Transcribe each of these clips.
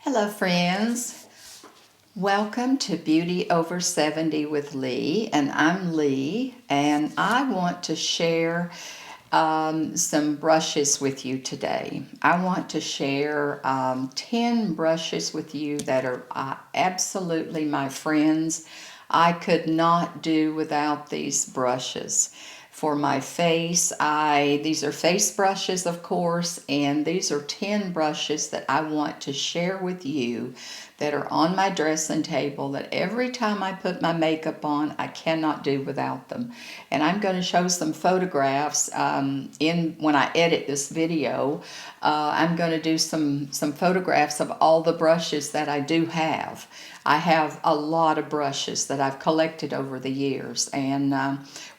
Hello friends, welcome to Beauty Over 70 with Lee, and I'm Lee, and I want to share some brushes with you today. I want to share 10 brushes with you that are absolutely my friends. I could not do without these brushes. For my face, these are face brushes, of course, and these are 10 brushes that I want to share with you that are on my dressing table that every time I put my makeup on, I cannot do without them. And I'm going to show some photographs when I edit this video. I'm going to do some photographs of all the brushes that I do have. I have a lot of brushes that I've collected over the years, and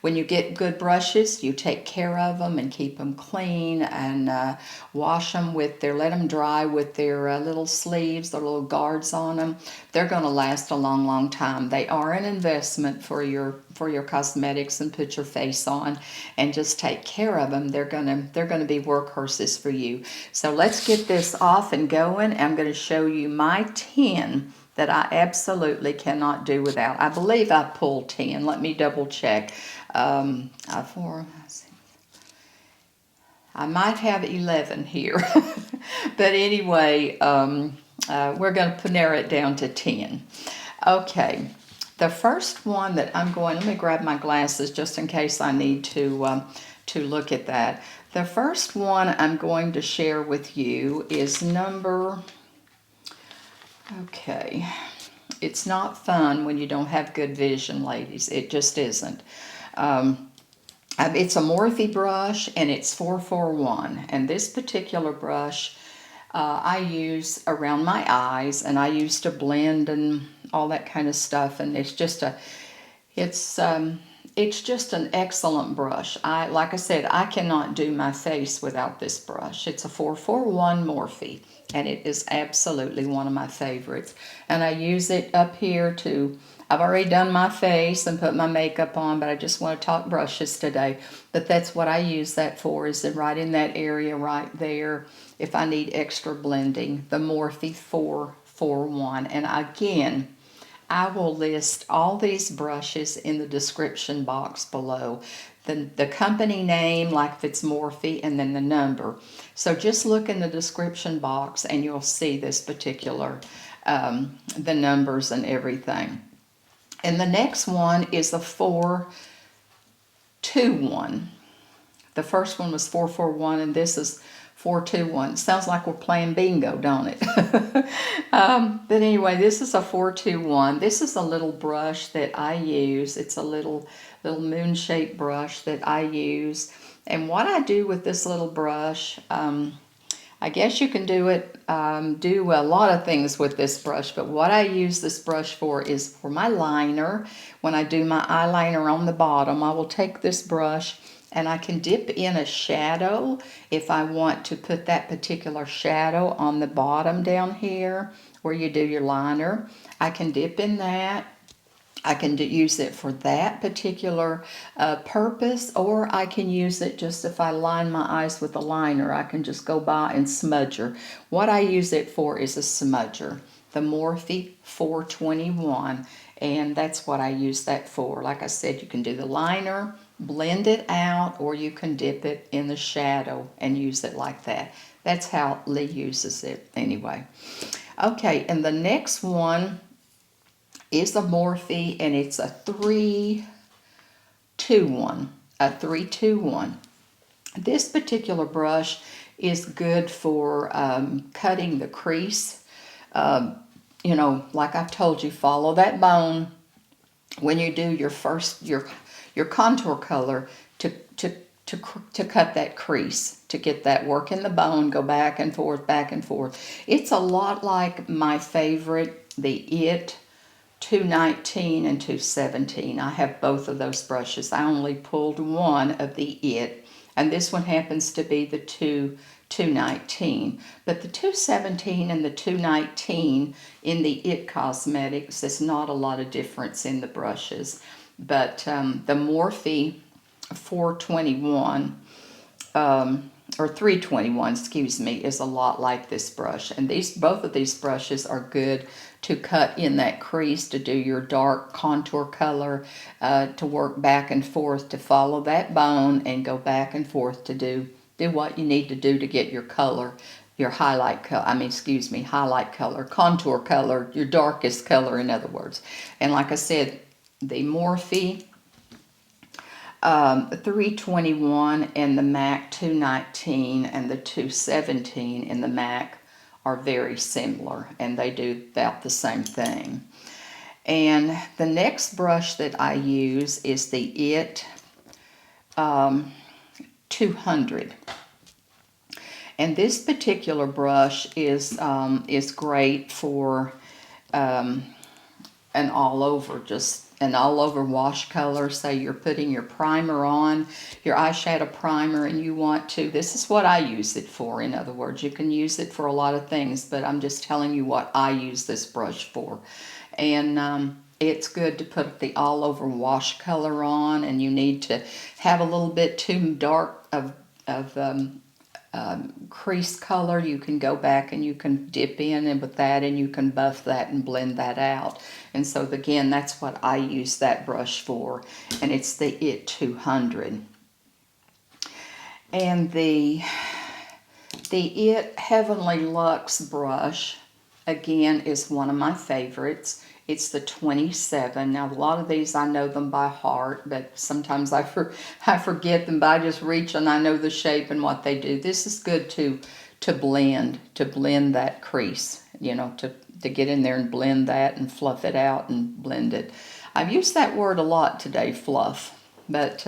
when you get good brushes, you take care of them and keep them clean and wash them let them dry with their little sleeves, their little guards on them. They're going to last a long, long time. They are an investment for your cosmetics and put your face on, and just take care of them. They're gonna be workhorses for you. So let's get this off and going. I'm going to show you my 10 that I absolutely cannot do without. I believe I pulled 10. Let me double check. I might have 11 here. But anyway, we're going to narrow it down to 10. Okay, the first one that let me grab my glasses just in case I need to look at that. The first one I'm going to share with you is okay, it's not fun when you don't have good vision, ladies. It just isn't. It's a Morphe brush, and it's 441. And this particular brush I use around my eyes, and I use to blend and all that kind of stuff. And it's just an excellent brush. Like I said, I cannot do my face without this brush. It's a 441 Morphe, and it is absolutely one of my favorites. And I use it up here I've already done my face and put my makeup on, but I just want to talk brushes today. But that's what I use that for, is right in that area right there if I need extra blending. The Morphe 441. And again, I will list all these brushes in the description box below. The company name, like if it's Morphe, and then the number. So just look in the description box and you'll see this particular, the numbers and everything. And the next one is the 421. The first one was 441, and this is 421. Sounds like we're playing bingo, don't it? But anyway, this is a 421. This is a little brush that I use. It's a little moon-shaped brush that I use. And what I do with this little brush, I guess you can do a lot of things with this brush, but what I use this brush for is for my liner. When I do my eyeliner on the bottom, I will take this brush and I can dip in a shadow if I want to put that particular shadow on the bottom down here where you do your liner. I can dip in that. I can use it for that particular purpose, or I can use it just if I line my eyes with a liner. I can just go by and smudger. What I use it for is a smudger, the Morphe 421, and that's what I use that for. Like I said, you can do the liner, blend it out, or you can dip it in the shadow and use it like that. That's how Lee uses it anyway. Okay, and the next one is a Morphe, and it's a 321. A 321. This particular brush is good for cutting the crease. You know, like I've told you, follow that bone when you do your contour color to cut that crease, to get that work in the bone, go back and forth, back and forth. It's a lot like my favorite, the 219 and 217. I have both of those brushes. I only pulled one of the and this one happens to be the 219. But the 217 and the 219 in the Cosmetics, there's not a lot of difference in the brushes. But the Morphe 421, or 321, excuse me, is a lot like this brush. And both of these brushes are good to cut in that crease, to do your dark contour color, to work back and forth, to follow that bone and go back and forth to do what you need to do to get your color, your highlight color, highlight color, contour color, your darkest color, in other words. And like I said, the Morphe 321 and the MAC 219 and the 217 in the MAC are very similar, and they do about the same thing. And the next brush that I use is the IT 200. And this particular brush is great for an all over wash color. Say you're putting your primer on, your eyeshadow primer, and you want to, this is what I use it for. In other words, you can use it for a lot of things, but I'm just telling you what I use this brush for. And it's good to put the all over wash color on, and you need to have a little bit too dark of crease color. You can go back and you can dip in and with that, and you can buff that and blend that out. And so again, that's what I use that brush for, and it's the IT 200. And the IT Heavenly Luxe brush, again, is one of my favorites. It's the 27. Now, a lot of these, I know them by heart, but sometimes I forget them, but I just reach and I know the shape and what they do. This is good to blend that crease, you know, to get in there and blend that and fluff it out and blend it. I've used that word a lot today, fluff, but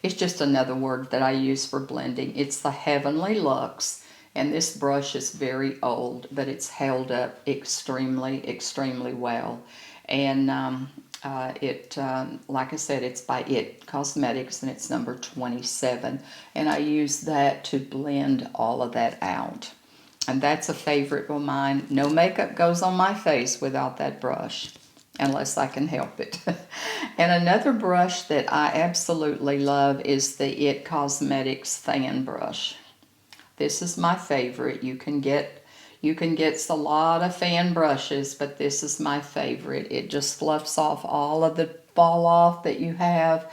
it's just another word that I use for blending. It's the Heavenly Luxe. And this brush is very old, but it's held up extremely, extremely well. And like I said, it's by IT Cosmetics, and it's number 27. And I use that to blend all of that out. And that's a favorite of mine. No makeup goes on my face without that brush, unless I can help it. And another brush that I absolutely love is the IT Cosmetics fan brush. This is my favorite. You can get a lot of fan brushes, but this is my favorite. It just fluffs off all of the fall off that you have.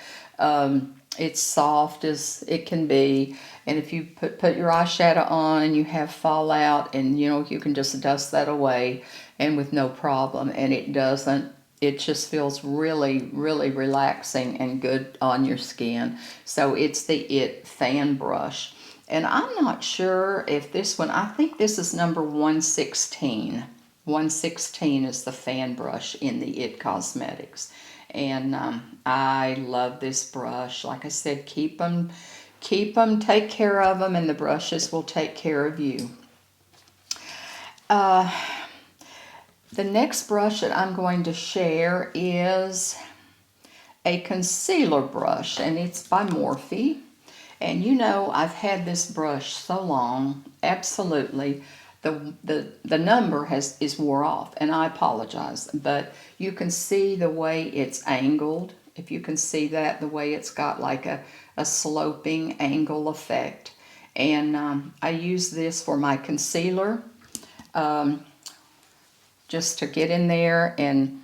It's soft as it can be, and if you put your eyeshadow on and you have fallout, and you know, you can just dust that away and with no problem. And it doesn't. It just feels really, really relaxing and good on your skin. So it's the IT fan brush. And I'm not sure if this one, I think this is number 116. 116 is the fan brush in the IT Cosmetics. And I love this brush. Like I said, keep them, take care of them, and the brushes will take care of you. The next brush that I'm going to share is a concealer brush, and it's by Morphe. And you know, I've had this brush so long, absolutely, the number is wore off, and I apologize, but you can see the way it's angled. If you can see that, the way it's got like a sloping angle effect. And I use this for my concealer, just to get in there and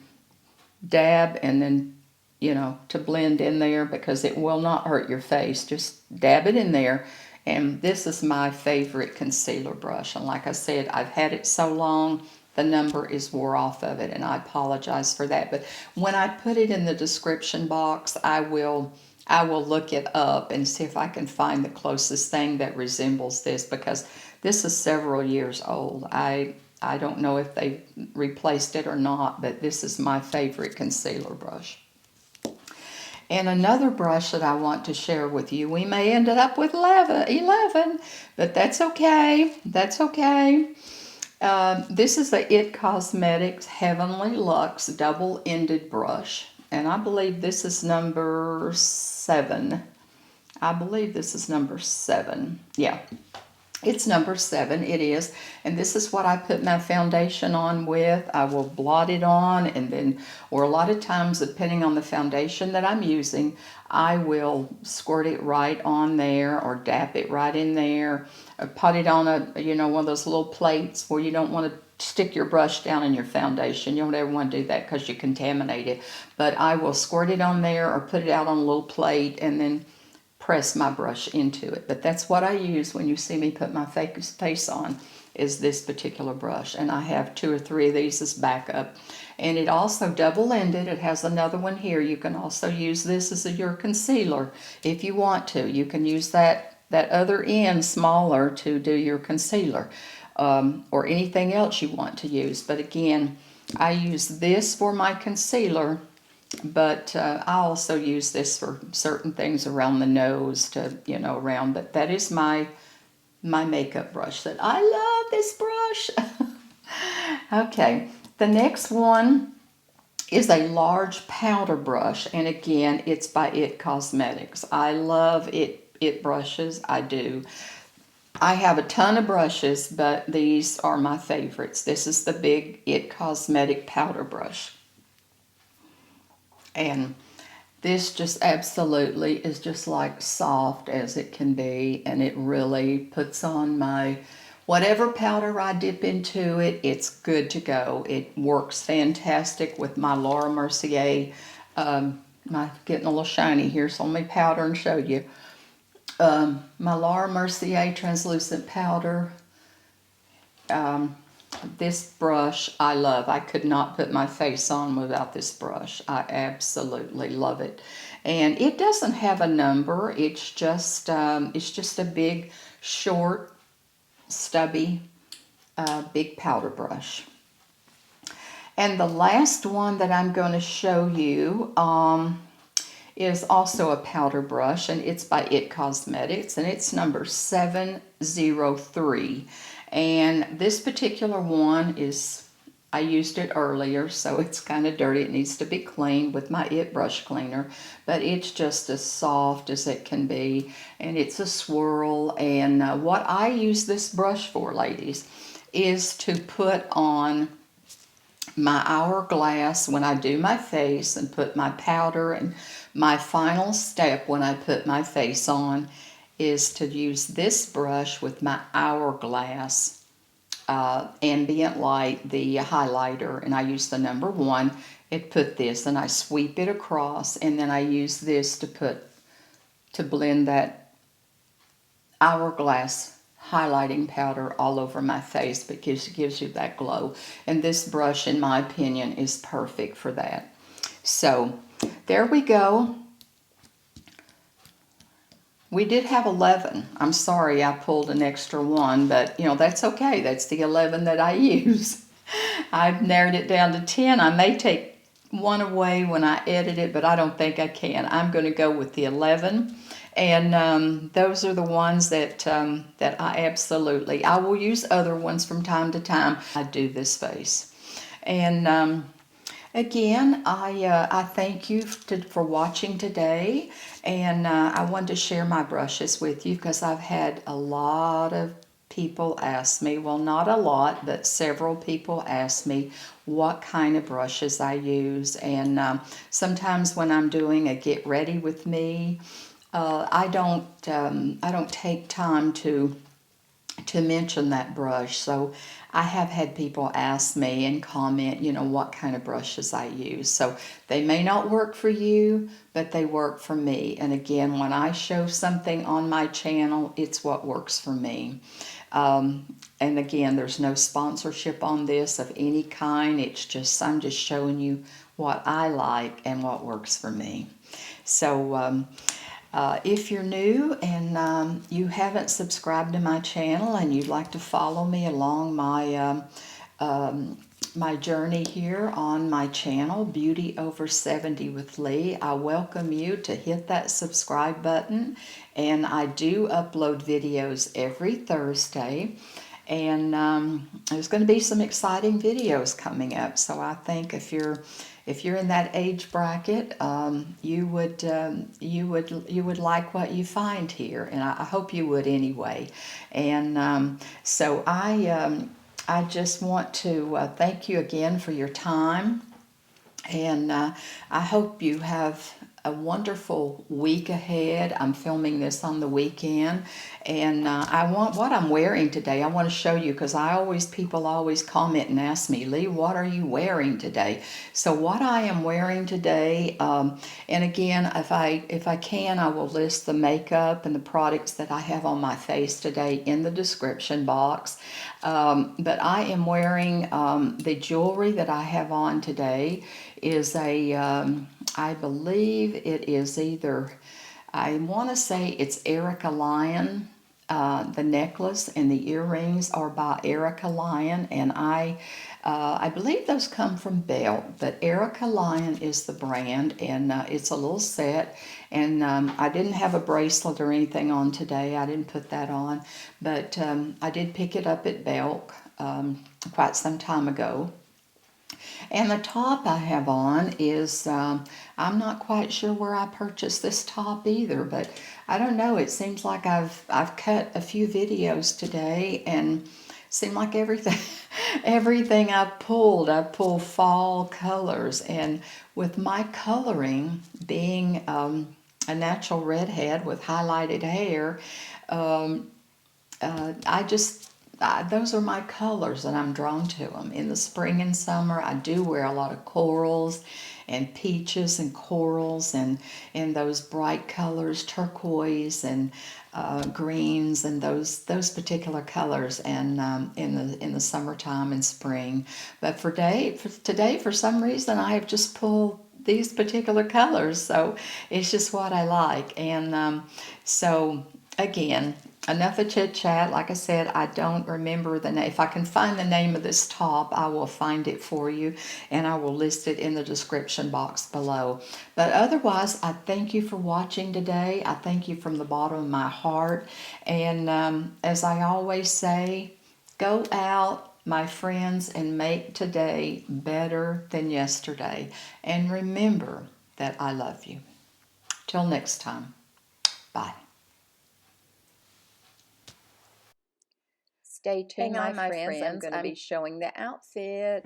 dab, and then, you know, to blend in there, because it will not hurt your face. Just dab it in there. And this is my favorite concealer brush. And like I said, I've had it so long, the number is wore off of it, and I apologize for that. But when I put it in the description box, I will look it up and see if I can find the closest thing that resembles this, because this is several years old. I don't know if they replaced it or not, but this is my favorite concealer brush. And another brush that I want to share with you, we may end up with 11, but that's okay. That's okay. This is the IT Cosmetics Heavenly Luxe double-ended brush, and I believe this is number 7. I believe this is number 7. Yeah. It's number 7, it is. And this is what I put my foundation on with. I will blot it on, and then, or a lot of times, depending on the foundation that I'm using, I will squirt it right on there or dab it right in there. Or put it on a, one of those little plates where you don't want to stick your brush down in your foundation. You don't ever want to do that because you contaminate it. But I will squirt it on there or put it out on a little plate and then press my brush into it. But that's what I use when you see me put my face on, is this particular brush. And I have 2 or 3 of these as backup. And it also double-ended. It has another one here. You can also use this as your concealer if you want to. You can use that other end smaller to do your concealer, or anything else you want to use. But again, I use this for my concealer, but I also use this for certain things around the nose to, around. But that is my makeup brush. That I love this brush. Okay, the next one is a large powder brush, and again, it's by IT Cosmetics. I love it brushes. I do. I have a ton of brushes, but these are my favorites. This is the big IT Cosmetic powder brush. And this just absolutely is just like soft as it can be, and it really puts on my whatever powder I dip into it. It's good to go. It works fantastic with my Laura Mercier. My getting a little shiny here, so let me powder and show you. My Laura Mercier translucent powder. This brush I love. I could not put my face on without this brush. I absolutely love it. And it doesn't have a number. It's just a big, short, stubby, big powder brush. And the last one that I'm going to show you is also a powder brush, and it's by IT Cosmetics, and it's number 703. And this particular one is, I used it earlier, so it's kind of dirty. It needs to be cleaned with my IT brush cleaner, but it's just as soft as it can be, and it's a swirl. And what I use this brush for, ladies, is to put on my hourglass when I do my face and put my powder. And my final step when I put my face on is to use this brush with my hourglass ambient light, the highlighter, and I use the number 1. It put this, and I sweep it across, and then I use this to blend that hourglass highlighting powder all over my face, because it gives you that glow. And this brush, in my opinion, is perfect for that. So there we go. We did have 11. I'm sorry I pulled an extra one, but that's okay. That's the 11 that I use. I've narrowed it down to 10. I may take one away when I edit it, but I don't think I can. I'm going to go with the 11. And those are the ones that I will use other ones from time to time. I do this face. And again, I thank you for watching today. And I wanted to share my brushes with you because I've had a lot of people ask me, well, not a lot, but several people ask me what kind of brushes I use. And sometimes when I'm doing a get ready with me, I don't take time to mention that brush. So I have had people ask me and comment, what kind of brushes I use. So they may not work for you, but they work for me. And again, when I show something on my channel, it's what works for me. And again, there's no sponsorship on this of any kind. I'm just showing you what I like and what works for me. So if you're new and you haven't subscribed to my channel and you'd like to follow me along my journey here on my channel, Beauty Over 70 with Lee, I welcome you to hit that subscribe button. And I do upload videos every Thursday. And there's going to be some exciting videos coming up. So I think if you're in that age bracket, you would like what you find here, and I hope you would anyway. And so I just want to thank you again for your time. And I hope you have a wonderful week ahead. I'm filming this on the weekend, and I want what I'm wearing today. I want to show you because people always comment and ask me, Lee, what are you wearing today? So what I am wearing today, and again, if I can, I will list the makeup and the products that I have on my face today in the description box. But I am wearing the jewelry that I have on today is I believe it is either, I want to say it's Erica Lyon. The necklace and the earrings are by Erica Lyon, and I believe those come from Belk, but Erica Lyon is the brand, and it's a little set. And I didn't have a bracelet or anything on today. I didn't put that on, but I did pick it up at Belk quite some time ago. And the top I have on is, I'm not quite sure where I purchased this top either, but I don't know. It seems like I've cut a few videos today, and seemed like everything everything I pulled fall colors. And with my coloring being a natural redhead with highlighted hair, um, I just those are my colors, and I'm drawn to them. In the spring and summer, I do wear a lot of corals and peaches and corals, and those bright colors, turquoise and greens, and those particular colors, and in the summertime and spring. But for today, for some reason, I have just pulled these particular colors, so it's just what I like. And so again, enough of chit chat. Like I said, I don't remember the name. If I can find the name of this top, I will find it for you, and I will list it in the description box below. But otherwise, I thank you for watching today. I thank you from the bottom of my heart. And as I always say, go out, my friends, and make today better than yesterday. And remember that I love you. Till next time. Bye. Stay tuned, Hang my on, my friends. I'm friends. going to be showing the outfit.